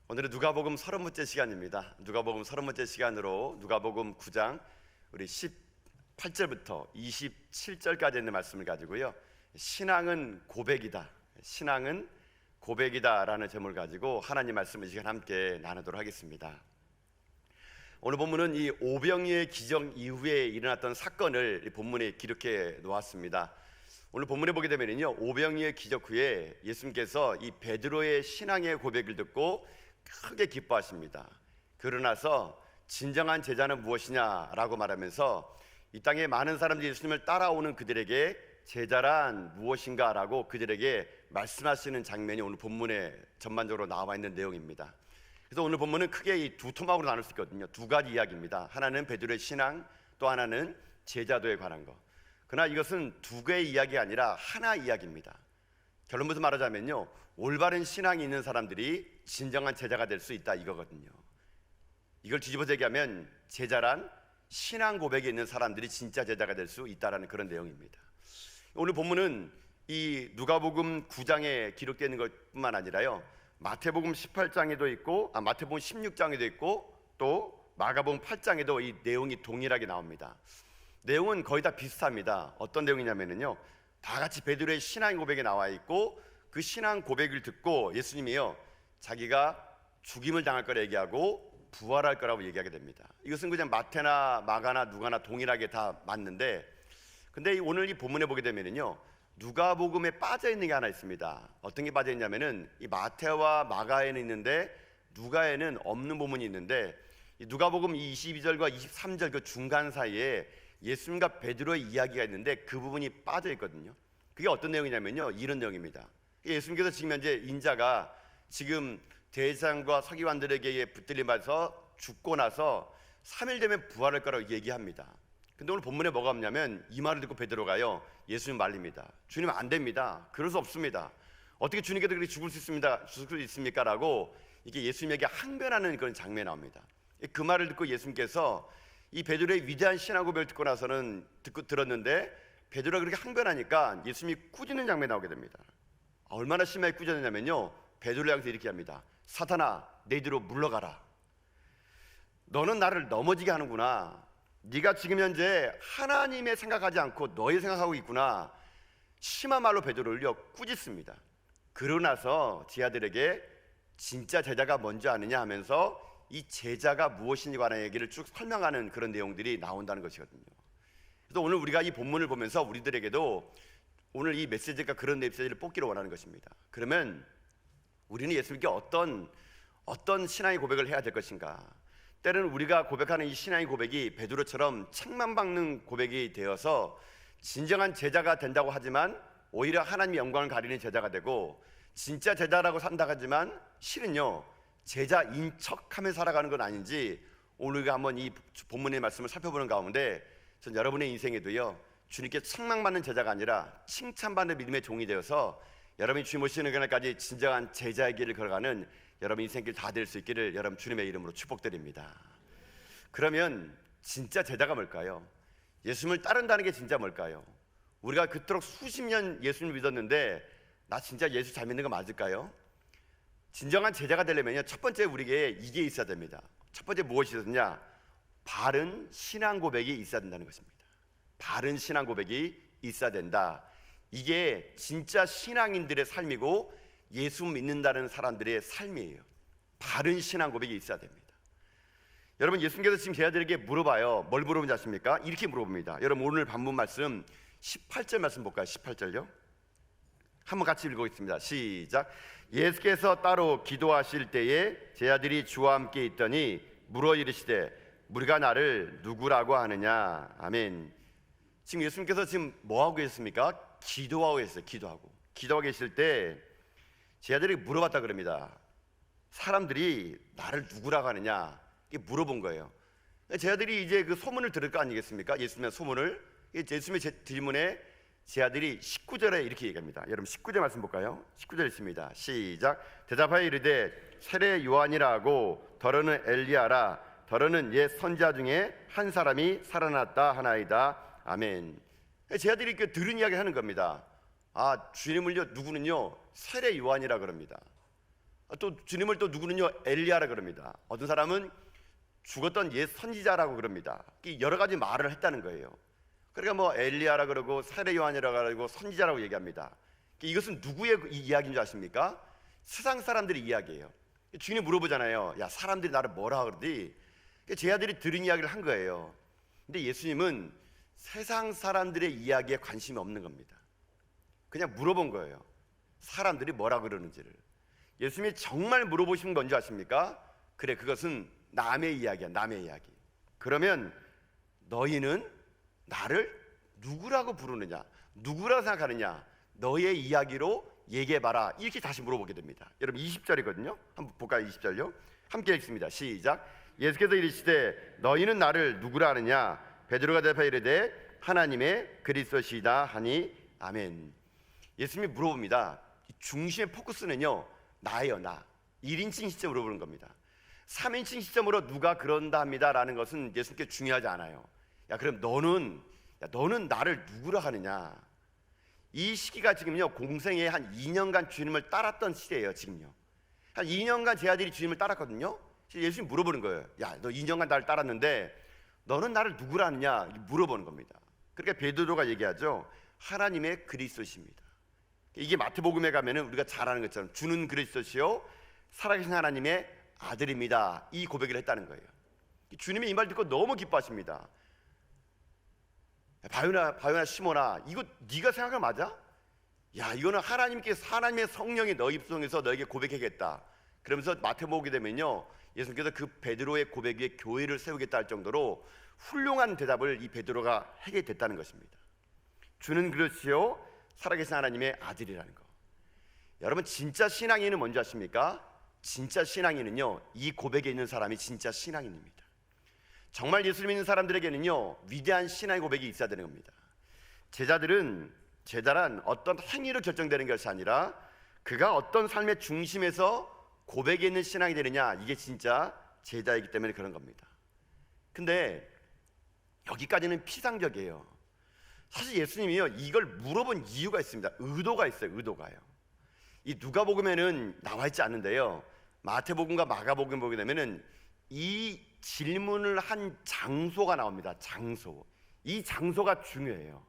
오늘은 누가복음 30번째 시간입니다. 누가복음 30번째 시간으로 누가복음 9장 우리 18절부터 27절까지 있는 말씀을 가지고요, 신앙은 고백이다, 신앙은 고백이다라는 제목을 가지고 하나님 말씀을 이 시간 함께 나누도록 하겠습니다. 오늘 본문은 이 오병이의 기적 이후에 일어났던 사건을 본문에 기록해 놓았습니다. 오늘 본문에 보게 되면요, 오병이의 기적 후에 예수님께서 이 베드로의 신앙의 고백을 듣고 크게 기뻐하십니다. 그러나서 진정한 제자는 무엇이냐라고 말하면서 이 땅에 많은 사람들이 예수님을 따라오는 그들에게 제자란 무엇인가라고 그들에게 말씀하시는 장면이 오늘 본문에 전반적으로 나와 있는 내용입니다. 그래서 오늘 본문은 크게 이 두 토막으로 나눌 수 있거든요. 두 가지 이야기입니다. 하나는 베드로의 신앙, 또 하나는 제자도에 관한 것. 그러나 이것은 두 개의 이야기가 아니라 하나 이야기입니다. 결론부터 말하자면요, 올바른 신앙이 있는 사람들이 진정한 제자가 될 수 있다, 이거거든요. 이걸 뒤집어서 얘기하면 제자란 신앙 고백에 있는 사람들이 진짜 제자가 될 수 있다라는 그런 내용입니다. 오늘 본문은 이 누가복음 9장에 기록되어 있는 것뿐만 아니라요, 마태복음 18장에도 있고 마태복음 16장에도 있고 또 마가복음 8장에도 이 내용이 동일하게 나옵니다. 내용은 거의 다 비슷합니다. 어떤 내용이냐면요, 다 같이 베드로의 신앙 고백에 나와 있고 그 신앙 고백을 듣고 예수님이요, 자기가 죽임을 당할 거라 얘기하고 부활할 거라고 얘기하게 됩니다. 이것은 그냥 마태나 마가나 누가나 동일하게 다 맞는데, 근데 오늘 이 본문에 보게 되면요, 누가복음에 빠져 있는 게 하나 있습니다. 어떤 게 빠져 있냐면은 이 마태와 마가에는 있는데 누가에는 없는 부분이 있는데, 이 누가복음 22절과 23절 그 중간 사이에 예수님과 베드로의 이야기가 있는데 그 부분이 빠져 있거든요. 그게 어떤 내용이냐면요, 이런 내용입니다. 예수님께서 지금 현재 인자가 지금 대제사장과 서기관들에게 붙들림받아서 죽고 나서 3일 되면 부활할 거라고 얘기합니다. 근데 오늘 본문에 뭐가 없냐면 이 말을 듣고 베드로가요, 예수님 말립니다. 주님, 안 됩니다. 그럴 수 없습니다. 어떻게 주님께서 그렇게 죽을 수 있습니까? 라고 이게 예수님에게 항변하는 그런 장면이 나옵니다. 그 말을 듣고 예수님께서 이 베드로의 위대한 신앙 고백을 듣고 나서는 들었는데 베드로가 그렇게 항변하니까 예수님이 꾸짖는 장면이 나오게 됩니다. 얼마나 심하게 꾸짖느냐면요, 베드로를 향해서 이렇게 합니다. 사탄아, 내 뒤로 물러가라. 너는 나를 넘어지게 하는구나. 네가 지금 현재 하나님의 생각하지 않고 너의 생각하고 있구나. 심한 말로 베드로를 꾸짖습니다. 그러고 나서 제 아들에게 진짜 제자가 뭔지 아느냐 하면서 이 제자가 무엇인지 관한 얘기를 쭉 설명하는 그런 내용들이 나온다는 것이거든요. 그래서 오늘 우리가 이 본문을 보면서 우리들에게도 오늘 이 메시지가 그런 메시지를 뽑기를 원하는 것입니다. 그러면 우리는 예수님께 어떤 신앙의 고백을 해야 될 것인가? 때로는 우리가 고백하는 이 신앙의 고백이 베드로처럼 책망받는 고백이 되어서 진정한 제자가 된다고 하지만 오히려 하나님의 영광을 가리는 제자가 되고, 진짜 제자라고 산다 하지만 실은요, 제자인 척하며 살아가는 건 아닌지 오늘 우리가 한번 이 본문의 말씀을 살펴보는 가운데 전 여러분의 인생에도요, 주님께 책망받는 제자가 아니라 칭찬받는 믿음의 종이 되어서 여러분이 주님 오시는 그날까지 진정한 제자의 길을 걸어가는 여러분 인생길 다 될 수 있기를 여러분 주님의 이름으로 축복드립니다. 그러면 진짜 제자가 뭘까요? 예수님을 따른다는 게 진짜 뭘까요? 우리가 그토록 수십 년 예수님을 믿었는데 나 진짜 예수 잘 믿는 거 맞을까요? 진정한 제자가 되려면요, 첫 번째 우리에게 이게 있어야 됩니다. 첫 번째 무엇이 있었냐? 바른 신앙 고백이 있어야 된다는 것입니다. 바른 신앙 고백이 있어야 된다. 이게 진짜 신앙인들의 삶이고 예수 믿는다는 사람들의 삶이에요. 바른 신앙 고백이 있어야 됩니다. 여러분, 예수님께서 지금 제자들에게 물어봐요. 뭘 물어보는지 아십니까? 이렇게 물어봅니다. 여러분, 오늘 본문 말씀 18절 말씀 볼까요? 18절요. 한번 같이 읽어보겠습니다. 시작. 예수께서 따로 기도하실 때에 제자들이 주와 함께 있더니 물어 이르시되 우리가 나를 누구라고 하느냐. 아멘. 지금 예수님께서 지금 뭐하고 계셨습니까? 기도하고 계셨어요. 기도하고 계실 때 제자들이 물어봤다 그럽니다. 사람들이 나를 누구라고 하느냐, 이게 물어본 거예요. 제자들이 이제 그 소문을 들을 거 아니겠습니까? 예수님의 소문을. 예수님의 질문에 제자들이 19절에 이렇게 얘기합니다. 여러분 19절 말씀 볼까요? 19절 있습니다. 시작. 대답하여 이르되 세례 요한이라 하고 더러는 엘리야라, 더러는 옛 선지자 중에 한 사람이 살아났다 하나이다. 아멘. 제자들이 이렇게 들은 이야기를 하는 겁니다. 주님을요, 누구는요 세례 요한이라 그럽니다. 또 주님을 또 누구는요 엘리야라 그럽니다. 어떤 사람은 죽었던 옛 선지자라고 그럽니다. 여러 가지 말을 했다는 거예요. 그러니까 뭐 엘리야라 그러고 세례 요한이라고 그러고 선지자라고 얘기합니다. 이것은 누구의 이야기인 줄 아십니까? 세상 사람들의 이야기예요. 주님이 물어보잖아요. 야, 사람들이 나를 뭐라 그러지? 제 아들이 들은 이야기를 한 거예요. 근데 예수님은 세상 사람들의 이야기에 관심이 없는 겁니다. 그냥 물어본 거예요. 사람들이 뭐라 그러는지를. 예수님이 정말 물어보신 건 뭔지 아십니까? 그래, 그것은 남의 이야기야, 남의 이야기. 그러면 너희는 나를 누구라고 부르느냐, 누구라고 생각하느냐, 너의 이야기로 얘기해봐라. 이렇게 다시 물어보게 됩니다. 여러분 20절이거든요 한번 볼까요? 20절요 함께 읽습니다. 시작. 예수께서 이르시되 너희는 나를 누구라 하느냐? 베드로가 대답하여 이르되 하나님의 그리스도시다 하니 아멘. 예수님이 물어봅니다. 중심의 포커스는요 나예요. 나 1인칭 시점으로 물어보는 겁니다. 3인칭 시점으로 누가 그런다 합니다 라는 것은 예수님께 중요하지 않아요. 야, 그럼 너는 나를 누구라 하느냐? 이 시기가 지금요 공생에 한 2년간 주님을 따랐던 시대예요. 지금요 한 2년간 제 아들이 주님을 따랐거든요. 예수님 물어보는 거예요. 야, 너 2년간 나를 따랐는데 너는 나를 누구라 하느냐? 물어보는 겁니다. 그러니까 베드로가 얘기하죠. 하나님의 그리스도십니다. 이게 마태복음에 가면은 우리가 잘 아는 것처럼 주는 그리스도시요 살아계신 하나님의 아들입니다. 이 고백을 했다는 거예요. 주님이 이 말 듣고 너무 기뻐하십니다. 바요나 시몬아, 이거 네가 생각한 맞아? 야, 이거는 하나님의 성령이 너 입속에서 너에게 고백하겠다. 그러면서 마태복음 보게 되면요 예수님께서 그 베드로의 고백 위에 교회를 세우겠다 할 정도로 훌륭한 대답을 이 베드로가 하게 됐다는 것입니다. 주는 그렇지요 살아계신 하나님의 아들이라는 거. 여러분 진짜 신앙인은 뭔지 아십니까? 진짜 신앙인은요 이 고백에 있는 사람이 진짜 신앙인입니다. 정말 예수 믿는 사람들에게는요 위대한 신앙의 고백이 있어야 되는 겁니다. 제자란 어떤 행위로 결정되는 것이 아니라 그가 어떤 삶의 중심에서 고백에 있는 신앙이 되느냐, 이게 진짜 제자이기 때문에 그런 겁니다. 근데 여기까지는 피상적이에요. 사실 예수님이요 이걸 물어본 이유가 있습니다. 의도가 있어요. 의도가요. 이 누가복음에는 나와 있지 않는데요 마태복음과 마가복음 보게 되면은 이 질문을 한 장소가 나옵니다. 장소. 이 장소가 중요해요.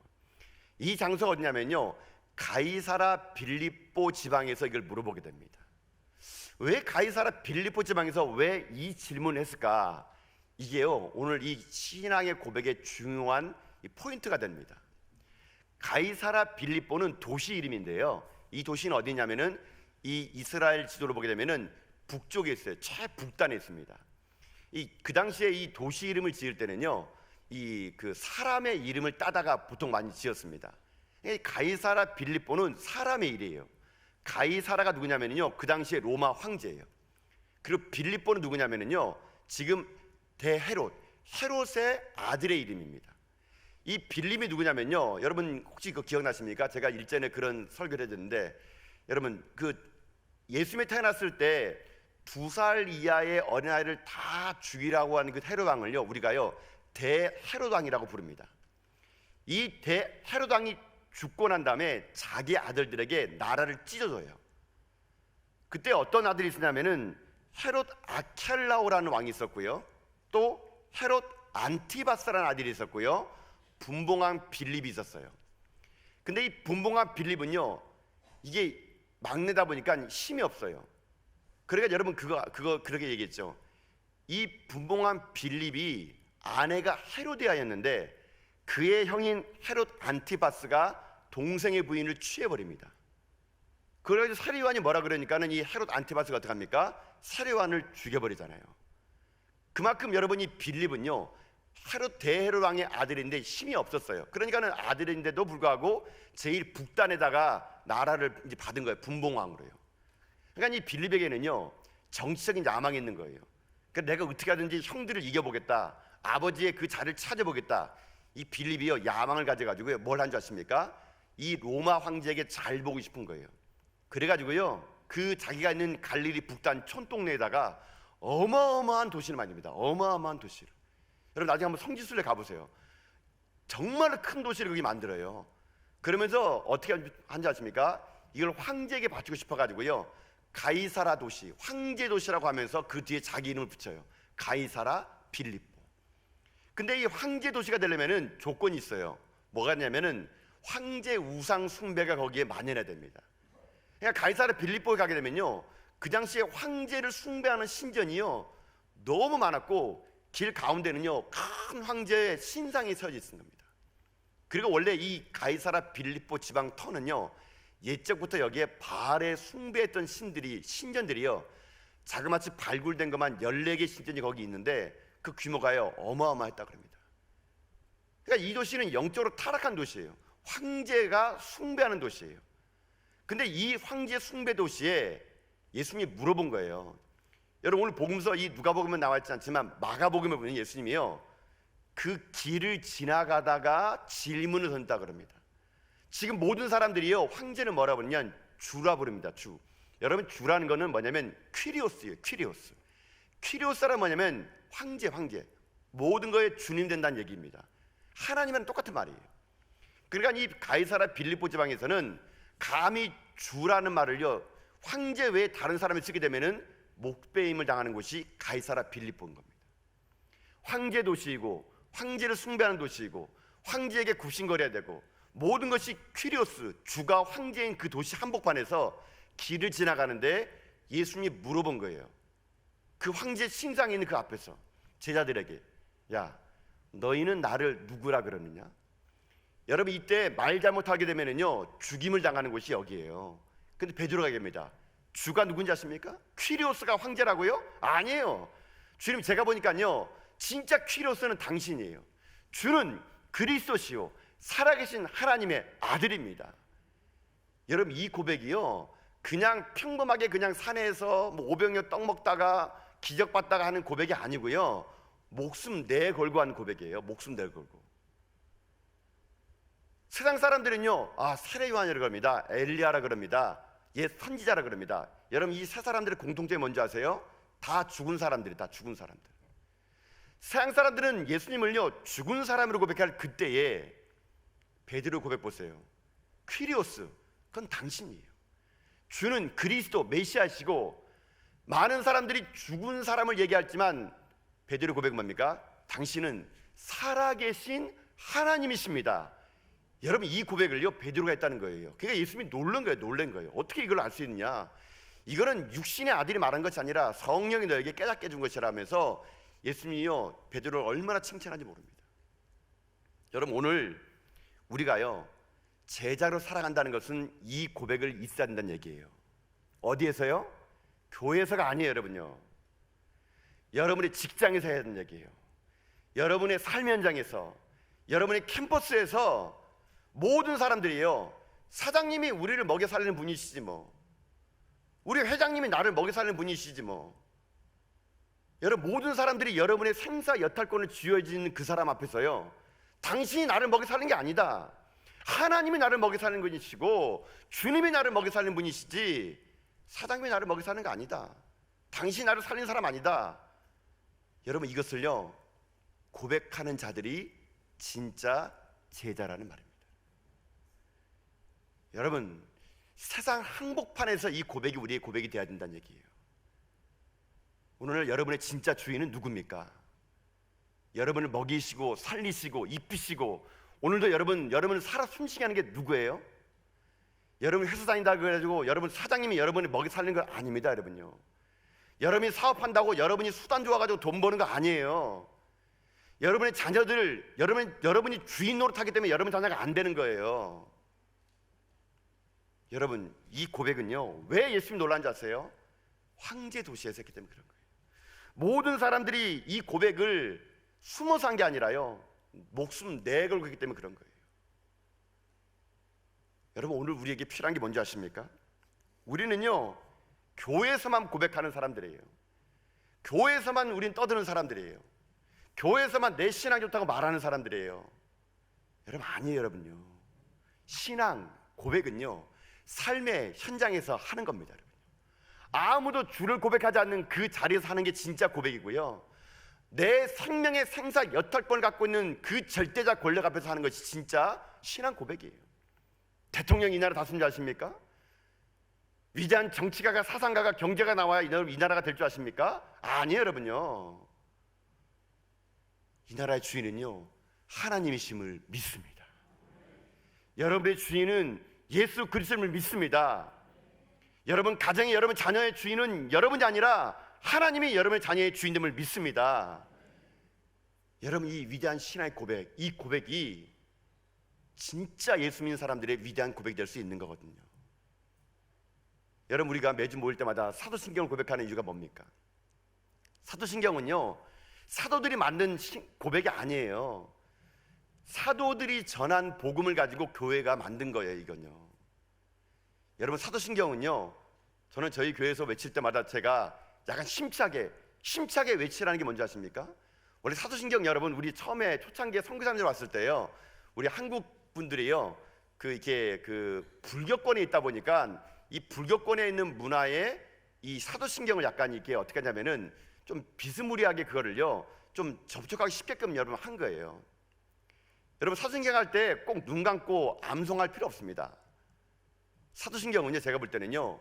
이 장소가 어디냐면요 가이사라 빌립보 지방에서 이걸 물어보게 됩니다. 왜 가이사라 빌립보 지방에서 왜 이 질문을 했을까? 이게요 오늘 이 신앙의 고백의 중요한 이 포인트가 됩니다. 가이사라 빌립보는 도시 이름인데요 이 도시는 어디냐면은 이 이스라엘 지도를 보게 되면은 북쪽에 있어요. 최북단에 있습니다. 그 당시에 이 도시 이름을 지을 때는요 그 사람의 이름을 따다가 보통 많이 지었습니다. 가이사라 빌립보는 사람의 이름이에요. 가이사라가 누구냐면요 그 당시에 로마 황제예요. 그리고 빌립보는 누구냐면요 지금 헤롯의 아들의 이름입니다. 이 빌립이 누구냐면요 여러분 혹시 그거 기억나십니까? 제가 일전에 그런 설교를 해줬는데 여러분 그 예수님이 태어났을 때 2살 이하의 어린아이를 다 죽이라고 하는 그 헤롯 왕을요 우리가요 대헤롯 왕이라고 부릅니다. 이 대헤롯 왕이 죽고 난 다음에 자기 아들들에게 나라를 찢어줘요. 그때 어떤 아들이 있었냐면은 헤롯 아켈라오라는 왕이 있었고요 또 헤롯 안티바스라는 아들이 있었고요 분봉왕 빌립이 있었어요. 근데 이 분봉왕 빌립은요 이게 막내다 보니까 힘이 없어요. 그러니까 여러분 그거 그렇게 얘기했죠. 이 분봉왕 빌립이 아내가 헤로디아였는데 그의 형인 헤롯 안티바스가 동생의 부인을 취해버립니다. 그래서 사리완이 뭐라 그러니까는 이 헤롯 안티바스가 어떻게 합니까? 사리완을 죽여버리잖아요. 그만큼 여러분 이 빌립은요 대헤롯 왕의 아들인데 힘이 없었어요. 그러니까는 아들인데도 불구하고 제일 북단에다가 나라를 이제 받은 거예요. 분봉왕으로요. 그러니까 이 빌립에게는요 정치적인 야망이 있는 거예요. 그러니까 내가 어떻게 하든지 형들을 이겨보겠다, 아버지의 그 자리를 찾아보겠다. 이 빌립이요 야망을 가져가지고요 뭘 한 줄 아십니까? 이 로마 황제에게 잘 보고 싶은 거예요. 그래가지고요 그 자기가 있는 갈릴리 북단 촌동네에다가 어마어마한 도시를 만듭니다. 어마어마한 도시를. 여러분 나중에 한번 성지순례 가보세요. 정말 큰 도시를 거기 만들어요. 그러면서 어떻게 한지 아십니까? 이걸 황제에게 바치고 싶어가지고요 가이사라 도시, 황제 도시라고 하면서 그 뒤에 자기 이름을 붙여요. 가이사라 빌립보. 근데 이 황제 도시가 되려면은 조건이 있어요. 뭐가 있냐면은 황제 우상 숭배가 거기에 만연해야 됩니다. 그러니까 가이사라 빌립보에 가게 되면요, 그 당시에 황제를 숭배하는 신전이요 너무 많았고, 길 가운데는요 큰 황제의 신상이 서져 있는 겁니다. 그리고 원래 이 가이사라 빌립보 지방 터는요, 옛적부터 여기에 바알에 숭배했던 신전들이요 자그마치 발굴된 것만 14개 신전이 거기 있는데 그 규모가요 어마어마했다고 합니다. 그러니까 이 도시는 영적으로 타락한 도시예요. 황제가 숭배하는 도시예요. 근데 이 황제 숭배 도시에 예수님이 물어본 거예요. 여러분, 오늘 복음서 이 누가복음은 나와 있지 않지만 마가복음에 보면 예수님이요 그 길을 지나가다가 질문을 던졌다 그럽니다. 지금 모든 사람들이요 황제는 뭐라 부르냐, 주라 부릅니다. 주. 여러분, 주라는 거는 뭐냐면 퀴리오스예요. 퀴리오스란 뭐냐면 황제. 모든 거에 주님 된다는 얘기입니다. 하나님은 똑같은 말이에요. 그러니까 이 가이사라 빌립보 지방에서는 감히 주라는 말을요 황제 외에 다른 사람이 쓰게 되면은 목배임을 당하는 곳이 가이사라 빌립보인 겁니다. 황제 도시이고 황제를 숭배하는 도시이고 황제에게 굽신거려야 되고 모든 것이 퀴리오스, 주가 황제인 그 도시 한복판에서 길을 지나가는데 예수님이 물어본 거예요. 그 황제 신상이 있는 그 앞에서 제자들에게, 야, 너희는 나를 누구라 그러느냐? 여러분, 이때 말 잘못하게 되면은요 죽임을 당하는 곳이 여기예요. 근데 베드로가 얘기합니다. 주가 누군지 아십니까? 퀴리오스가 황제라고요? 아니에요. 주님, 제가 보니까요 진짜 퀴리오스는 당신이에요. 주는 그리스도시요 살아계신 하나님의 아들입니다. 여러분, 이 고백이요 그냥 평범하게 그냥 산에서 뭐 500년 떡 먹다가 기적받다가 하는 고백이 아니고요 목숨 내걸고 하는 고백이에요. 목숨 내걸고. 세상 사람들은요 세례 요한이라고 그럽니다. 엘리야라 그럽니다. 옛 선지자라 그럽니다. 여러분, 이 세 사람들의 공통점이 뭔지 아세요? 다 죽은 사람들이, 다 죽은 사람들. 세상 사람들은 예수님을요 죽은 사람으로 고백할 그때에 베드로 고백 보세요. 퀴리오스, 그건 당신이에요. 주는 그리스도 메시아시고, 많은 사람들이 죽은 사람을 얘기하지만 베드로 고백 뭡니까? 당신은 살아계신 하나님이십니다. 여러분, 이 고백을요 베드로가 했다는 거예요. 그러니까 예수님이 놀란 거예요. 어떻게 이걸 알 수 있느냐? 이거는 육신의 아들이 말한 것이 아니라 성령이 너에게 깨닫게 해준 것이라면서 예수님이요 베드로를 얼마나 칭찬하는지 모릅니다. 여러분, 오늘 우리가요 제자로 살아간다는 것은 이 고백을 있어야 된다는 얘기예요. 어디에서요? 교회에서가 아니에요. 여러분요, 여러분의 직장에서 해야 되는 얘기예요. 여러분의 삶 현장에서, 여러분의 캠퍼스에서 모든 사람들이요 사장님이 우리를 먹여 살리는 분이시지 뭐, 우리 회장님이 나를 먹여 살리는 분이시지 뭐. 여러분, 모든 사람들이 여러분의 생사 여탈권을 쥐어지는 그 사람 앞에서요 당신이 나를 먹여 살리는 게 아니다. 하나님이 나를 먹여 살리는 분이시고 주님이 나를 먹여 살리는 분이시지 사장님이 나를 먹여 살리는 게 아니다. 당신이 나를 살리는 사람 아니다. 여러분, 이것을요 고백하는 자들이 진짜 제자라는 말입니다. 여러분, 세상 한복판에서 이 고백이 우리의 고백이 되어야 된다는 얘기예요. 오늘 여러분의 진짜 주인은 누굽니까? 여러분을 먹이시고 살리시고 입히시고 오늘도 여러분을 살아 숨쉬게 하는 게 누구예요? 여러분 회사 다닌다 그래가지고 여러분 사장님이 여러분을 먹이 살리는 건 아닙니다. 여러분요, 여러분이 사업한다고 여러분이 수단 좋아가지고 돈 버는 거 아니에요. 여러분의 자녀들, 여러분이 주인 노릇하기 때문에 여러분 자녀가 안 되는 거예요. 여러분, 이 고백은요 왜 예수님이 놀란지 아세요? 황제 도시에서 했기 때문에 그런 거예요. 모든 사람들이 이 고백을 숨어서 한 게 아니라요 목숨 내걸고 했기 때문에 그런 거예요. 여러분, 오늘 우리에게 필요한 게 뭔지 아십니까? 우리는요 교회에서만 고백하는 사람들이에요. 교회에서만 우린 떠드는 사람들이에요. 교회에서만 내 신앙 좋다고 말하는 사람들이에요. 여러분, 아니에요. 여러분요, 신앙 고백은요 삶의 현장에서 하는 겁니다. 여러분, 아무도 주를 고백하지 않는 그 자리에서 하는 게 진짜 고백이고요, 내 생명의 생사 여탈권을 갖고 있는 그 절대자 권력 앞에서 하는 것이 진짜 신앙 고백이에요. 대통령 이 나라 다스린 줄 아십니까? 위대한 정치가가, 사상가가, 경제가 나와야 이 나라가 될 줄 아십니까? 아니에요, 여러분요. 이 나라의 주인은요, 하나님이심을 믿습니다. 여러분의 주인은 예수 그리스도를 믿습니다. 여러분 가정의, 여러분 자녀의 주인은 여러분이 아니라 하나님이 여러분의 자녀의 주인됨을 믿습니다. 여러분, 이 위대한 신앙의 고백, 이 고백이 진짜 예수 믿는 사람들의 위대한 고백이 될 수 있는 거거든요. 여러분, 우리가 매주 모일 때마다 사도신경을 고백하는 이유가 뭡니까? 사도신경은요, 사도들이 만든 고백이 아니에요. 사도들이 전한 복음을 가지고 교회가 만든 거예요, 이건요. 여러분, 사도신경은요, 저는 저희 교회에서 외칠 때마다 제가 약간 심차게 외치라는 게 뭔지 아십니까? 원래 사도신경, 여러분, 우리 처음에 초창기에 선교사님들 왔을 때요, 우리 한국 분들이요, 이렇게 불교권에 있다 보니까 이 불교권에 있는 문화에 이 사도신경을 약간 이렇게 어떻게 하냐면은 좀 비스무리하게 그거를요 좀 접촉하기 쉽게끔 여러분 한 거예요. 여러분, 사도신경 할 때 꼭 눈 감고 암송할 필요 없습니다. 사도신경은요, 제가 볼 때는요,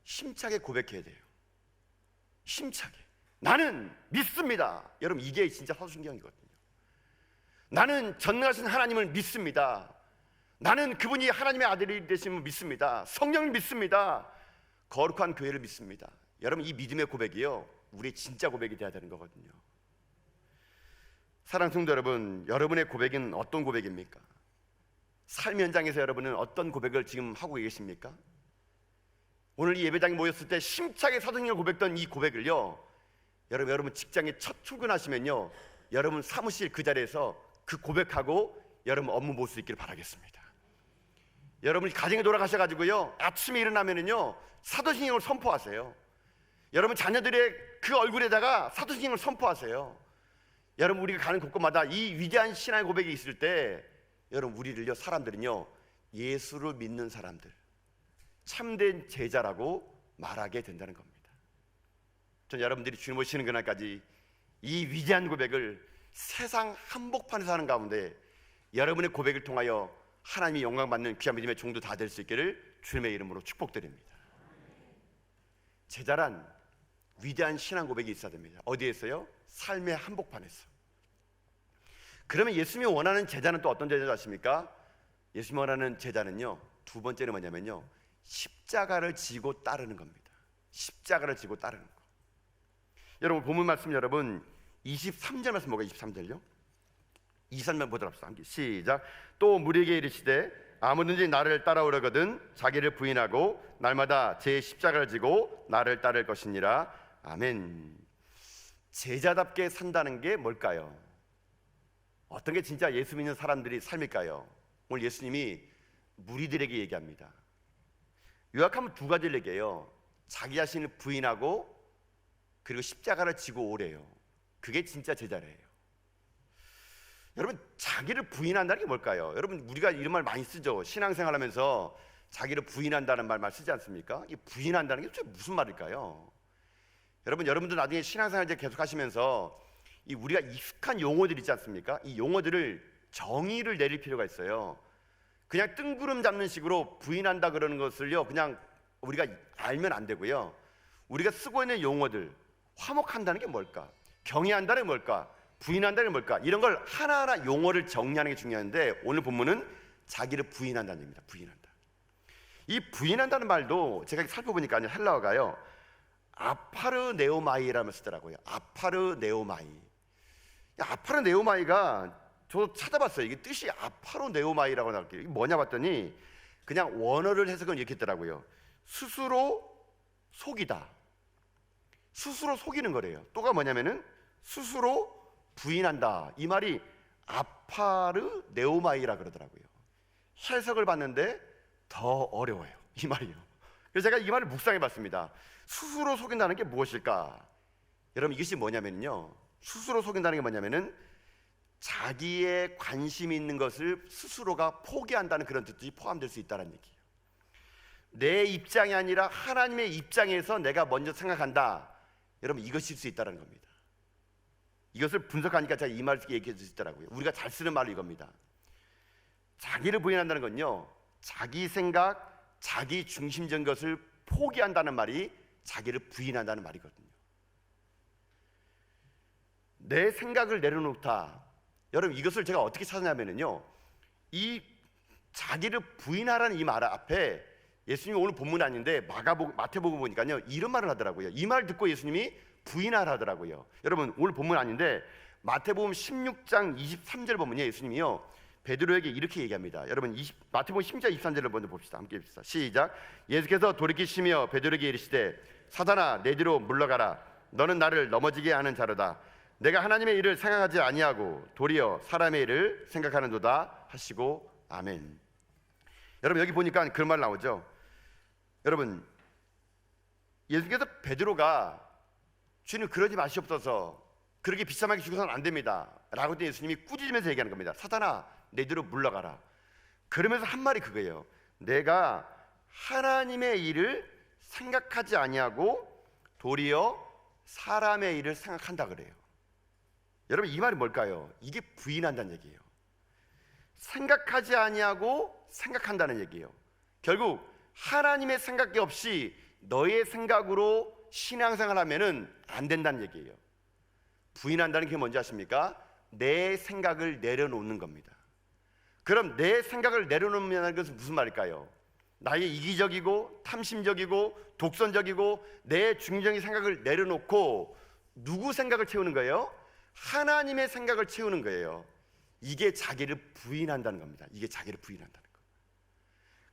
힘차게 고백해야 돼요. 힘차게. 나는 믿습니다. 여러분, 이게 진짜 사도신경이거든요. 나는 전능하신 하나님을 믿습니다. 나는 그분이 하나님의 아들이 되심을 믿습니다. 성령을 믿습니다. 거룩한 교회를 믿습니다. 여러분, 이 믿음의 고백이요, 우리의 진짜 고백이 돼야 되는 거거든요. 사랑하는 성도 여러분, 여러분의 고백은 어떤 고백입니까? 삶 현장에서 여러분은 어떤 고백을 지금 하고 계십니까? 오늘 이 예배당에 모였을 때 심차게 사도신경을 고백했던 이 고백을요, 여러분 직장에 첫 출근하시면요, 여러분 사무실 그 자리에서 그 고백하고 여러분 업무 볼 수 있기를 바라겠습니다. 여러분이 가정에 돌아가셔가지고요, 아침에 일어나면은요, 사도신경을 선포하세요. 여러분 자녀들의 그 얼굴에다가 사도신경을 선포하세요. 여러분, 우리가 가는 곳곳마다 이 위대한 신앙의 고백이 있을 때, 여러분 우리를요, 사람들은요, 예수를 믿는 사람들, 참된 제자라고 말하게 된다는 겁니다. 전 여러분들이 주님 오시는 그날까지 이 위대한 고백을 세상 한복판에서 하는 가운데 여러분의 고백을 통하여 하나님이 영광받는 귀한 믿음의 종도 다 될 수 있기를 주님의 이름으로 축복드립니다. 제자란 위대한 신앙 고백이 있어야 됩니다. 어디에서요? 삶의 한복판에서. 그러면 예수님이 원하는 제자는 또 어떤 제자를 아십니까? 예수님이 원하는 제자는요, 두 번째는 뭐냐면요, 십자가를 지고 따르는 겁니다. 십자가를 지고 따르는 거. 여러분, 본문 말씀, 여러분 23절 말씀 뭐가 23절요? 23절 보도록 합시다. 함께 시작. 또 무리에게 이르시되 아무든지 나를 따라오려거든 자기를 부인하고 날마다 제 십자가를 지고 나를 따를 것이니라. 아멘. 제자답게 산다는 게 뭘까요? 어떤 게 진짜 예수 믿는 사람들이 삶일까요? 오늘 예수님이 무리들에게 얘기합니다. 요약하면 두 가지를 얘기해요. 자기 자신을 부인하고 그리고 십자가를 지고 오래요. 그게 진짜 제자래요. 여러분, 자기를 부인한다는 게 뭘까요? 여러분, 우리가 이런 말 많이 쓰죠. 신앙생활하면서 자기를 부인한다는 말 쓰지 않습니까? 이 부인한다는 게 도대체 무슨 말일까요? 여러분들 나중에 신앙생활 이제 계속 하시면서 이 우리가 익숙한 용어들 있지 않습니까? 이 용어들을 정의를 내릴 필요가 있어요. 그냥 뜬구름 잡는 식으로 부인한다 그러는 것을요, 그냥 우리가 알면 안 되고요. 우리가 쓰고 있는 용어들, 화목한다는 게 뭘까? 경외한다는 게 뭘까? 부인한다는 게 뭘까? 이런 걸 하나하나 용어를 정리하는 게 중요한데, 오늘 본문은 자기를 부인한다는 얘기입니다. 부인한다. 이 부인한다는 말도 제가 살펴보니까 헬라어가요, 아파르네오마이라며 쓰더라고요. 아파르네오마이. 아파르네오마이가 저도 찾아봤어요. 이게 뜻이 아파르네오마이라고 나올게요. 이게 뭐냐 봤더니 그냥 원어를 해석은 이렇게 했더라고요. 스스로 속이다. 스스로 속이는 거래요. 또가 뭐냐면은 스스로 부인한다. 이 말이 아파르네오마이라 그러더라고요. 해석을 봤는데 더 어려워요. 이 말이요. 그래서 제가 이 말을 묵상해 봤습니다. 스스로 속인다는 게 무엇일까? 여러분, 이것이 뭐냐면요, 스스로 속인다는 게 뭐냐면은 자기의 관심 있는 것을 스스로가 포기한다는 그런 뜻이 포함될 수 있다는 얘기예요. 내 입장이 아니라 하나님의 입장에서 내가 먼저 생각한다. 여러분, 이것일 수 있다는 겁니다. 이것을 분석하니까 제가 이 말을 얘기해 줄 수 있더라고요. 우리가 잘 쓰는 말로 이겁니다. 자기를 부인한다는 건요, 자기 생각, 자기 중심적인 것을 포기한다는 말이 자기를 부인한다는 말이거든요. 내 생각을 내려놓다. 여러분, 이것을 제가 어떻게 찾았냐면요, 이 자기를 부인하라는 이 말 앞에 예수님이 오늘 본문 아닌데 마태복음 보니까요 이런 말을 하더라고요. 이 말 듣고 예수님이 부인하라 하더라고요. 여러분, 오늘 본문 아닌데 마태복음 16장 23절 보면요, 예수님이요 베드로에게 이렇게 얘기합니다. 여러분, 마태복음 16장 23절을 먼저 봅시다. 함께 봅시다. 시작. 예수께서 돌이키시며 베드로에게 이르시되 사단아 내 뒤로 물러가라. 너는 나를 넘어지게 하는 자로다. 내가 하나님의 일을 생각하지 아니하고 도리어 사람의 일을 생각하는도다 하시고 아멘. 여러분, 여기 보니까 그런 말 나오죠. 여러분, 예수께서 베드로가 주님 그러지 마시옵소서, 그렇게 비참하게 죽어서는 안 됩니다 라고 했더니 예수님이 꾸짖으면서 얘기하는 겁니다. 사단아 내 뒤로 물러가라. 그러면서 한 말이 그거예요. 내가 하나님의 일을 생각하지 아니하고 도리어 사람의 일을 생각한다 그래요. 여러분, 이 말이 뭘까요? 이게 부인한다는 얘기예요. 생각하지 아니하고 생각한다는 얘기예요. 결국 하나님의 생각이 없이 너의 생각으로 신앙생활 하면은 안 된다는 얘기예요. 부인한다는 게 뭔지 아십니까? 내 생각을 내려놓는 겁니다. 그럼 내 생각을 내려놓는다는 것은 무슨 말일까요? 나의 이기적이고 탐심적이고 독선적이고 내 중의적인 생각을 내려놓고 누구 생각을 채우는 거예요? 하나님의 생각을 채우는 거예요. 이게 자기를 부인한다는 겁니다. 이게 자기를 부인한다는 거.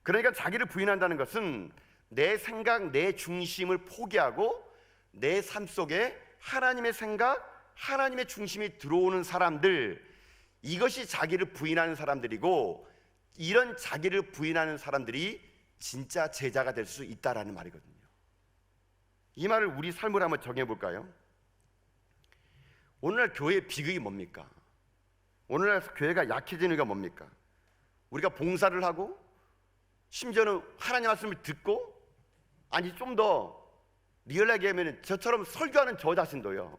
그러니까 자기를 부인한다는 것은 내 생각, 내 중심을 포기하고 내 삶 속에 하나님의 생각, 하나님의 중심이 들어오는 사람들, 이것이 자기를 부인하는 사람들이고, 이런 자기를 부인하는 사람들이 진짜 제자가 될 수 있다라는 말이거든요. 이 말을 우리 삶으로 한번 정해볼까요? 오늘날 교회의 비극이 뭡니까? 오늘날 교회가 약해지는 이유가 뭡니까? 우리가 봉사를 하고 심지어는 하나님 말씀을 듣고, 아니 좀 더 리얼하게 하면 저처럼 설교하는 저 자신도요,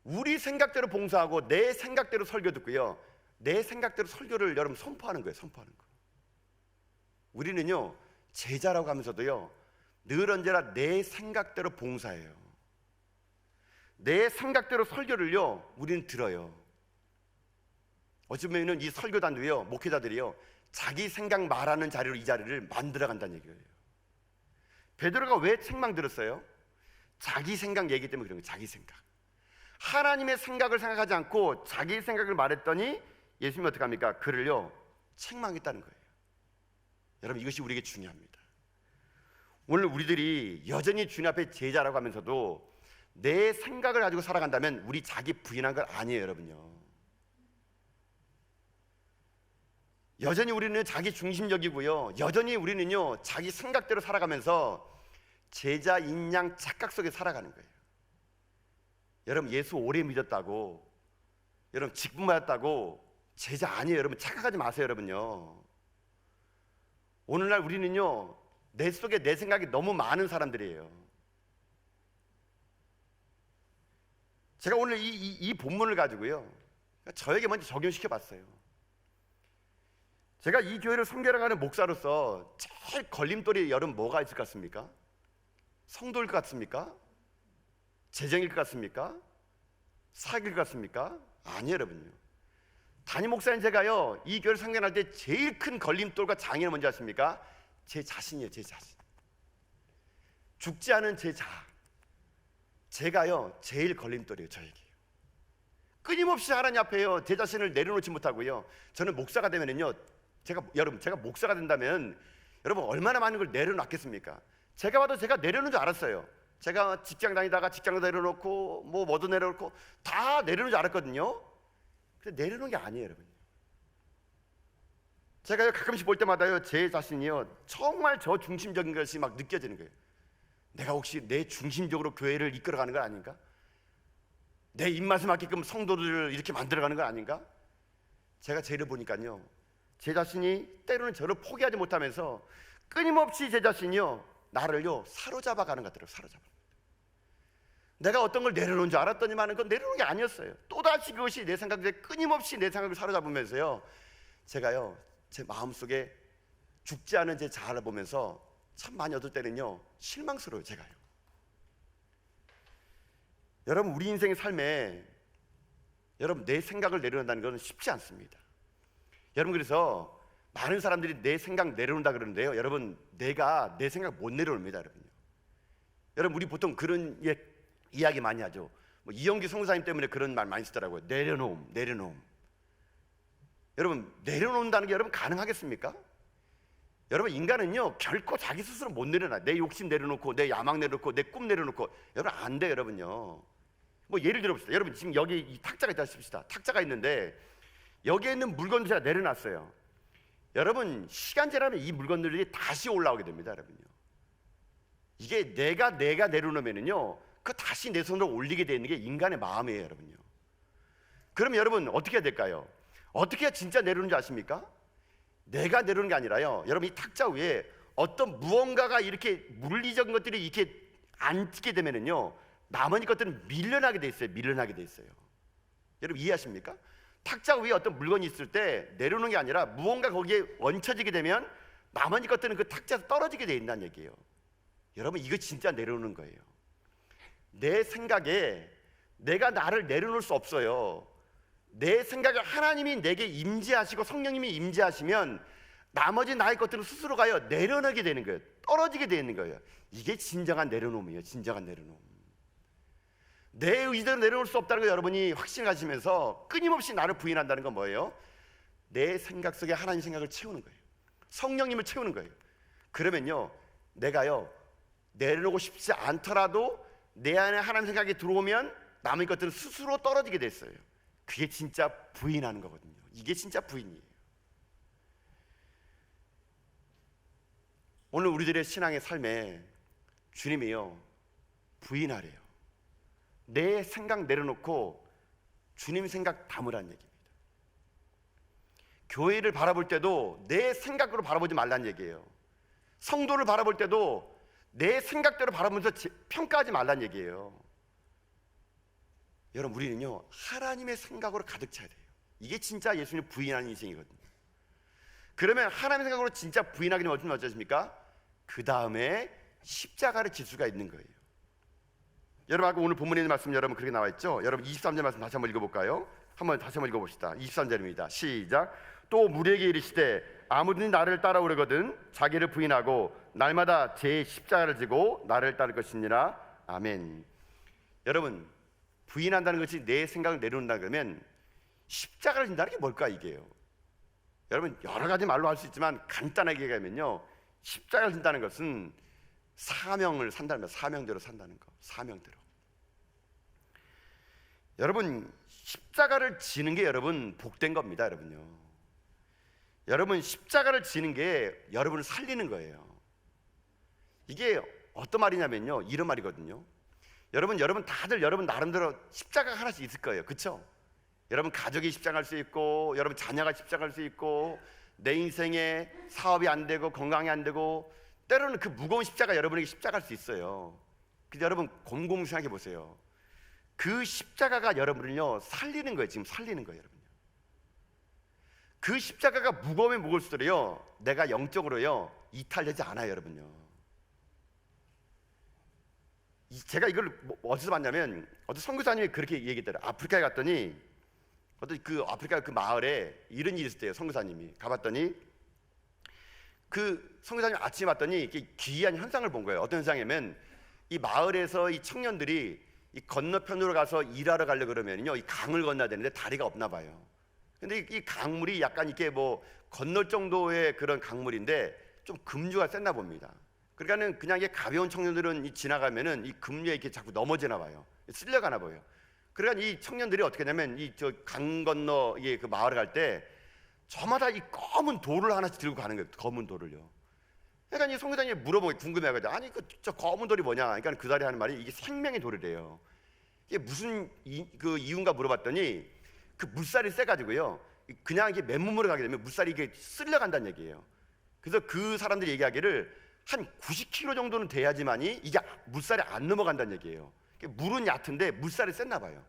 우리 생각대로 봉사하고 내 생각대로 설교 듣고요, 내 생각대로 설교를 여러분 선포하는 거예요. 선포하는 거. 우리는요 제자라고 하면서도요 늘 언제나 내 생각대로 봉사해요. 내 생각대로 설교를요 우리는 들어요. 어쩌면 이 설교단도요, 목회자들이요 자기 생각 말하는 자리로 이 자리를 만들어 간다는 얘기예요. 베드로가 왜 책망 들었어요? 자기 생각 얘기 때문에 그런 거예요. 자기 생각. 하나님의 생각을 생각하지 않고 자기 생각을 말했더니 예수님이 어떻게 합니까? 그를요 책망했다는 거예요. 여러분, 이것이 우리에게 중요합니다. 오늘 우리들이 여전히 주님 앞에 제자라고 하면서도 내 생각을 가지고 살아간다면 우리 자기 부인한 건 아니에요, 여러분요. 여전히 우리는 자기 중심적이고요, 여전히 우리는요 자기 생각대로 살아가면서 제자인 양 착각 속에 살아가는 거예요. 여러분, 예수 오래 믿었다고, 여러분 직분 받았다고 제자 아니에요. 여러분 착각하지 마세요, 여러분요. 오늘날 우리는요 내 속에 내 생각이 너무 많은 사람들이에요. 제가 오늘 이 본문을 가지고요 저에게 먼저 적용시켜 봤어요. 제가 이 교회를 섬겨나가는 목사로서 제일 걸림돌이 여러분 뭐가 있을 것 같습니까? 성도일 것 같습니까? 재정일 것 같습니까? 사기일 것 같습니까? 아니에요, 여러분요. 담임 목사인 제가요 이 교회를 섬겨나갈 때 제일 큰 걸림돌과 장애는 뭔지 아십니까? 제 자신이에요. 제 자신. 죽지 않은 제 제가요 제일 걸림돌이에요, 저에게. 끊임없이 하나님 앞에요 제 자신을 내려놓지 못하고요. 저는 목사가 되면은요 제가 목사가 된다면 여러분 얼마나 많은 걸 내려놨겠습니까? 제가 봐도 제가 내려놓은 줄 알았어요. 제가 직장 다니다가 직장도 내려놓고 뭐도 내려놓고 다 내려놓은 줄 알았거든요. 근데 내려놓은 게 아니에요, 여러분. 제가 가끔씩 볼 때마다요 제 자신이요 정말 저 중심적인 것이 막 느껴지는 거예요. 내가 혹시 내 중심적으로 교회를 이끌어가는 건 아닌가? 내 입맛에 맞게끔 성도들을 이렇게 만들어가는 건 아닌가? 제가 쟤를 보니까요 제 자신이 때로는 저를 포기하지 못하면서 끊임없이 제 자신이요 나를요 사로잡아가는 것 같더라고요. 사로잡아. 내가 어떤 걸 내려놓은 줄 알았더니만 그건 내려놓은 게 아니었어요. 또다시 그것이 내 생각에 끊임없이 내 생각을 사로잡으면서요 제가요 제 마음속에 죽지 않은 제 자아를 보면서 참 많이 얻을 때는요 실망스러워요. 제가요. 여러분, 우리 인생의 삶에 여러분 내 생각을 내려놓는다는 것은 쉽지 않습니다. 여러분, 그래서 많은 사람들이 내 생각 내려놓는다 그러는데요, 여러분, 내가 내 생각 못 내려놓습니다. 여러분, 우리 보통 그런 이야기 많이 하죠. 뭐 이영규 선교사님 때문에 그런 말 많이 쓰더라고요. 내려놓음. 여러분, 내려놓는다는 게 여러분 가능하겠습니까? 여러분, 인간은요 결코 자기 스스로 못 내려놔. 내 욕심 내려놓고, 내 야망 내려놓고, 내 꿈 내려놓고, 여러분 안 돼. 여러분요, 뭐 예를 들어봅시다. 여러분, 지금 여기 이 탁자가 있다 싶시다. 탁자가 있는데 여기에 있는 물건을 제가 내려놨어요. 여러분, 시간 지나면 이 물건들이 다시 올라오게 됩니다. 여러분요, 이게 내가 내려놓으면은요 그 다시 내 손으로 올리게 되는 게 인간의 마음이에요. 여러분요, 그럼 여러분 어떻게 해야 될까요? 어떻게 해야 진짜 내려놓는 줄 아십니까? 내가 내려놓는 게 아니라요, 여러분 이 탁자 위에 어떤 무언가가 이렇게 물리적인 것들이 이렇게 앉게 되면은요 나머지 것들은 밀려나게 돼 있어요. 여러분 이해하십니까? 탁자 위에 어떤 물건이 있을 때 내려놓는 게 아니라 무언가 거기에 얹혀지게 되면 나머지 것들은 그 탁자에서 떨어지게 돼 있다는 얘기예요. 여러분, 이거 진짜 내려놓는 거예요. 내 생각에 내가 나를 내려놓을 수 없어요. 내 생각에 하나님이 내게 임재하시고 성령님이 임재하시면 나머지 나의 것들은 스스로가요 내려놓게 되는 거예요. 떨어지게 되는 거예요. 이게 진정한 내려놓음이에요. 진정한 내려놓음. 내 의지대로 내려놓을 수 없다는 걸 여러분이 확신하시면서 끊임없이 나를 부인한다는 건 뭐예요? 내 생각 속에 하나님 생각을 채우는 거예요. 성령님을 채우는 거예요. 그러면요 내가요 내려놓고 싶지 않더라도 내 안에 하나님 생각이 들어오면 남의 것들은 스스로 떨어지게 됐어요. 그게 진짜 부인하는 거거든요. 이게 진짜 부인이에요. 오늘 우리들의 신앙의 삶에 주님이요 부인하래요. 내 생각 내려놓고 주님 생각 담으라는 얘기입니다. 교회를 바라볼 때도 내 생각으로 바라보지 말라는 얘기예요. 성도를 바라볼 때도 내 생각대로 바라보면서 평가하지 말라는 얘기예요. 여러분, 우리는요 하나님의 생각으로 가득 차야 돼요. 이게 진짜 예수님 부인하는 인생이거든요. 그러면 하나님의 생각으로 진짜 부인하게 되면 어쩌십니까? 그 다음에 십자가를 질 수가 있는 거예요. 여러분, 아까 오늘 본문에 있는 말씀 여러분 그렇게 나와 있죠? 여러분 23절 말씀 다시 한번 읽어볼까요? 다시 한번 읽어봅시다. 23절입니다. 시작. 또 무리에게 이르시되 아무든지 나를 따라오려거든 자기를 부인하고 날마다 제 십자가를 지고 나를 따를 것이니라. 아멘. 여러분, 부인한다는 것이 내 생각을 내려놓는다 그러면 십자가를 진다는 게 뭘까 이게요? 여러분, 여러 가지 말로 할 수 있지만 간단하게 얘기하면요 십자가를 진다는 것은 사명을 산다는 거, 사명대로 산다는 거, 사명대로. 여러분, 십자가를 지는 게 여러분 복된 겁니다. 여러분요, 여러분 십자가를 지는 게 여러분을 살리는 거예요. 이게 어떤 말이냐면요 이런 말이거든요. 여러분 다들 여러분 나름대로 십자가가 하나씩 있을 거예요. 그렇죠? 여러분 가족이 십자가할 수 있고, 여러분 자녀가 십자가할 수 있고, 내 인생에 사업이 안 되고 건강이 안 되고, 때로는 그 무거운 십자가 여러분에게 십자가할 수 있어요. 근데 여러분 곰곰이 생각해 보세요. 그 십자가가 여러분을요 살리는 거예요. 지금 살리는 거예요. 여러분요, 그 십자가가 무거우면 무거울수록요 내가 영적으로요 이탈되지 않아요. 여러분요, 제가 이걸 어디서 봤냐면 어떤 선교사님이 그렇게 얘기했더라고요. 아프리카에 갔더니 어떤 그 아프리카 그 마을에 이런 일이 있었대요. 선교사님이 가봤더니 그 선교사님 아침에 왔더니 이렇게 기이한 현상을 본 거예요. 어떤 현상이냐면 이 마을에서 이 청년들이 이 건너편으로 가서 일하러 가려고 그러면요 이 강을 건너야 되는데 다리가 없나 봐요. 근데 이 강물이 약간 이렇게 뭐 건널 정도의 그런 강물인데 좀 금주가 셌나 봅니다. 그러니까는 그냥 이게 가벼운 청년들은 지나가면은 이 급류에 이렇게 자꾸 넘어지나 봐요. 쓸려가나 봐요. 그러니까 이 청년들이 어떻게 하냐면 이 저 강 건너 이게 그 마을에 갈 때 저마다 이 검은 돌을 하나씩 들고 가는 거예요. 검은 돌을요. 그러니까 이 선교사님이 물어보고 궁금해가지고 아니 저 검은 돌이 뭐냐? 그러니까 그 다리 하는 말이 이게 생명의 돌이래요. 이게 무슨 이유인가 물어봤더니 그 물살이 세가지고요. 그냥 이게 맨몸으로 가게 되면 물살이 이게 쓸려간다는 얘기예요. 그래서 그 사람들이 얘기하기를 한 90kg 정도는 돼야지만이 이게 물살이 안 넘어간다는 얘기예요. 물은 얕은데 물살이 셌나 봐요.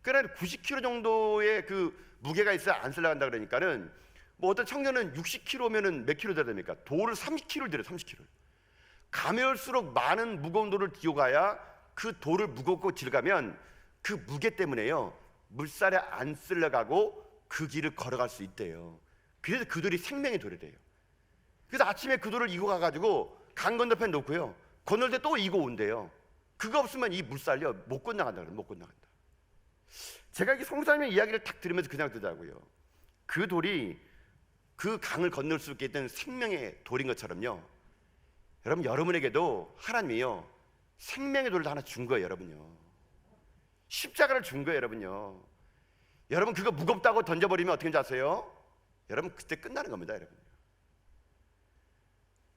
그러니까 90kg 정도의 그 무게가 있어야 안 쓸려간다 그러니까는 뭐 어떤 청년은 60kg면은 몇 킬로 돼야 됩니까? 돌을 30kg를 들여요. 30kg. 가면올수록 많은 무거운 돌을 뒤고 가야 그 돌을 무겁고 들어가면 그 무게 때문에요 물살에 안 쓸려가고 그 길을 걸어갈 수 있대요. 그래서 그 돌이 생명의 돌이래요. 그래서 아침에 그 돌을 이고 가가지고 강 건너편에 놓고요 건널 때 또 이고 온대요. 그거 없으면 이 물살요 못 건너간다 그래요. 못 건너간다. 제가 이 성사님의 이야기를 탁 들으면서 그냥 뜨더라고요. 그 돌이 그 강을 건널 수 있게 된 생명의 돌인 것처럼요 여러분 여러분에게도 하나님이요 생명의 돌을 하나 준 거예요. 여러분요 십자가를 준 거예요. 여러분요 여러분 그거 무겁다고 던져버리면 어떻게 하는지 아세요? 여러분 그때 끝나는 겁니다. 여러분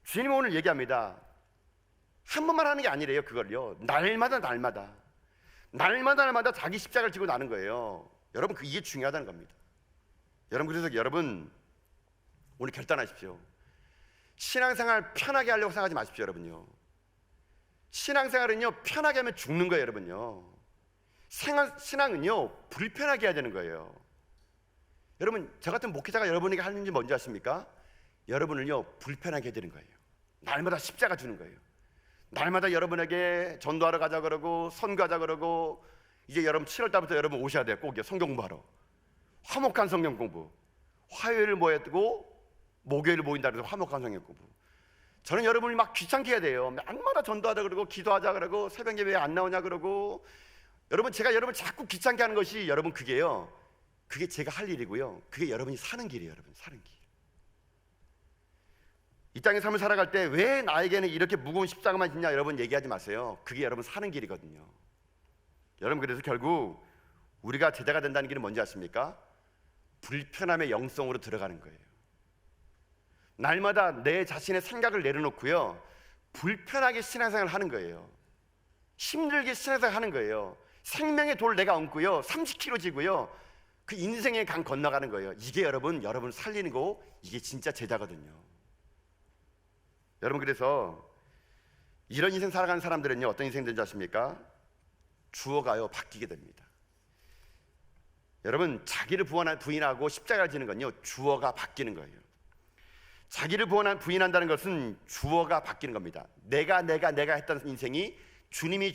주님이 오늘 얘기합니다. 한 번만 하는 게 아니래요. 그걸요 날마다 자기 십자가를 지고 나는 거예요. 여러분 이게 중요하다는 겁니다. 여러분 그래서 여러분 오늘 결단하십시오. 신앙생활 편하게 하려고 생각하지 마십시오. 여러분요 신앙생활은요 편하게 하면 죽는 거예요. 여러분요 신앙은요 불편하게 해야 되는 거예요. 여러분 저 같은 목회자가 여러분에게 하는 일이 뭔지 아십니까? 여러분을요 불편하게 해드리는 거예요. 날마다 십자가 주는 거예요. 날마다 여러분에게 전도하러 가자 그러고 선교하자 그러고 이제 여러분 7월 달부터 여러분 오셔야 돼요. 꼭 성경 공부하러. 화목한 성경 공부. 화요일을 모였고 목요일 모인다 그래서 화목한 성경 공부. 저는 여러분이 막 귀찮게 해야 돼요. 날마다 전도하자 그러고 기도하자 그러고 새벽 예배에 안 나오냐 그러고 여러분 제가 여러분 자꾸 귀찮게 하는 것이 여러분 그게요 그게 제가 할 일이고요 그게 여러분이 사는 길이에요. 여러분 사는 길. 이 땅의 삶을 살아갈 때 왜 나에게는 이렇게 무거운 십자가만 있냐 여러분 얘기하지 마세요. 그게 여러분 사는 길이거든요. 여러분 그래서 결국 우리가 제자가 된다는 길은 뭔지 아십니까? 불편함의 영성으로 들어가는 거예요. 날마다 내 자신의 생각을 내려놓고요 불편하게 신앙생활을 하는 거예요. 힘들게 신앙생활을 하는 거예요. 생명의 돌을 내가 얹고요 30kg 지고요 그 인생의 강 건너가는 거예요. 이게 여러분 살리는 거 이게 진짜 제자거든요. 여러분 그래서 이런 인생 살아가는 사람들은요 어떤 인생 되는지 아십니까? 주어가요 바뀌게 됩니다. 여러분 자기를 부인하고 십자가를 지는 건요 주어가 바뀌는 거예요. 자기를 부인한다는 것은 주어가 바뀌는 겁니다. 내가 했던 인생이 주님이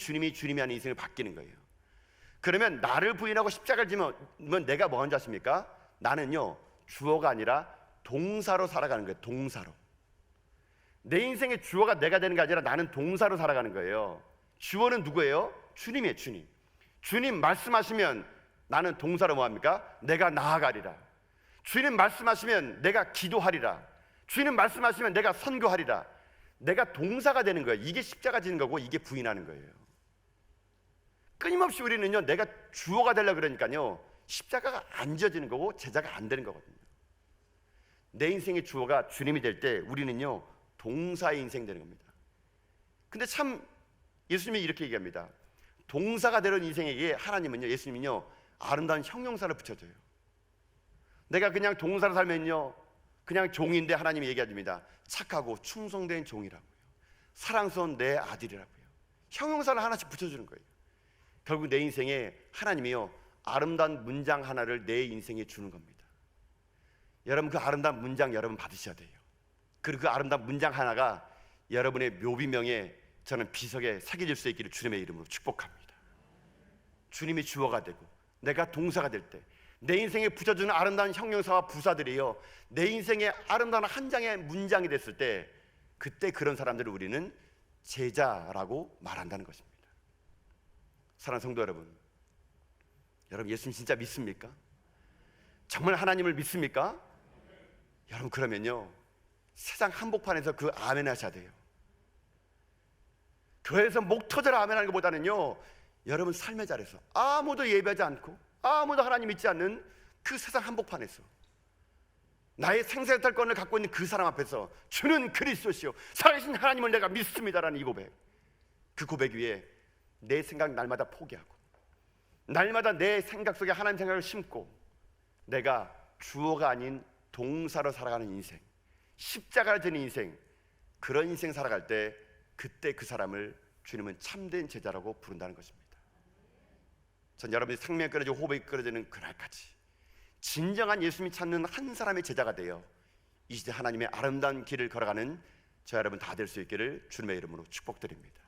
하는 인생을 바뀌는 거예요. 그러면 나를 부인하고 십자가를 지면 내가 뭐 하는 줄 아십니까? 나는요 주어가 아니라 동사로 살아가는 거예요. 동사로. 내 인생의 주어가 내가 되는 게 아니라 나는 동사로 살아가는 거예요. 주어는 누구예요? 주님이에요. 주님 말씀하시면 나는 동사로 뭐합니까? 내가 나아가리라. 주님 말씀하시면 내가 기도하리라. 주님 말씀하시면 내가 선교하리라. 내가 동사가 되는 거예요. 이게 십자가 지는 거고 이게 부인하는 거예요. 끊임없이 우리는요 내가 주어가 되려고 그러니까요 십자가가 안 지어지는 거고 제자가 안 되는 거거든요. 내 인생의 주어가 주님이 될 때 우리는요 동사의 인생 되는 겁니다. 근데 참 예수님이 이렇게 얘기합니다. 동사가 되는 인생에게 하나님은요 예수님은요 아름다운 형용사를 붙여줘요. 내가 그냥 동사로 살면요 그냥 종인데 하나님이 얘기합니다. 착하고 충성된 종이라고요. 사랑스러운 내 아들이라고요. 형용사를 하나씩 붙여주는 거예요. 결국 내 인생에 하나님이요 아름다운 문장 하나를 내 인생에 주는 겁니다. 여러분 그 아름다운 문장 여러분 받으셔야 돼요. 그리고 그 아름다운 문장 하나가 여러분의 묘비명에 저는 비석에 새겨질 수 있기를 주님의 이름으로 축복합니다. 주님이 주어가 되고 내가 동사가 될 때 내 인생에 붙여주는 아름다운 형용사와 부사들이요 내 인생의 아름다운 한 장의 문장이 됐을 때 그때 그런 사람들을 우리는 제자라고 말한다는 것입니다. 사랑하는 성도 여러분, 여러분 예수님 진짜 믿습니까? 정말 하나님을 믿습니까? 여러분 그러면요 세상 한복판에서 그 아멘 하셔야 돼요. 교회에서 목 터져라 아멘 하는 것보다는요 여러분 삶의 자리에서 아무도 예배하지 않고 아무도 하나님 믿지 않는 그 세상 한복판에서 나의 생사탈권을 갖고 있는 그 사람 앞에서 주는 그리스도시요 살아계신 하나님을 내가 믿습니다라는 이 고백, 그 고백 위에 내 생각 날마다 포기하고 날마다 내 생각 속에 하나님 생각을 심고 내가 주어가 아닌 동사로 살아가는 인생, 십자가를 지는 인생, 그런 인생 살아갈 때 그때 그 사람을 주님은 참된 제자라고 부른다는 것입니다. 전 여러분이 생명이 끊어지고 호흡이 끊어지는 그날까지 진정한 예수님이 찾는 한 사람의 제자가 되어 이 시대 하나님의 아름다운 길을 걸어가는 저 여러분 다 될 수 있기를 주님의 이름으로 축복드립니다.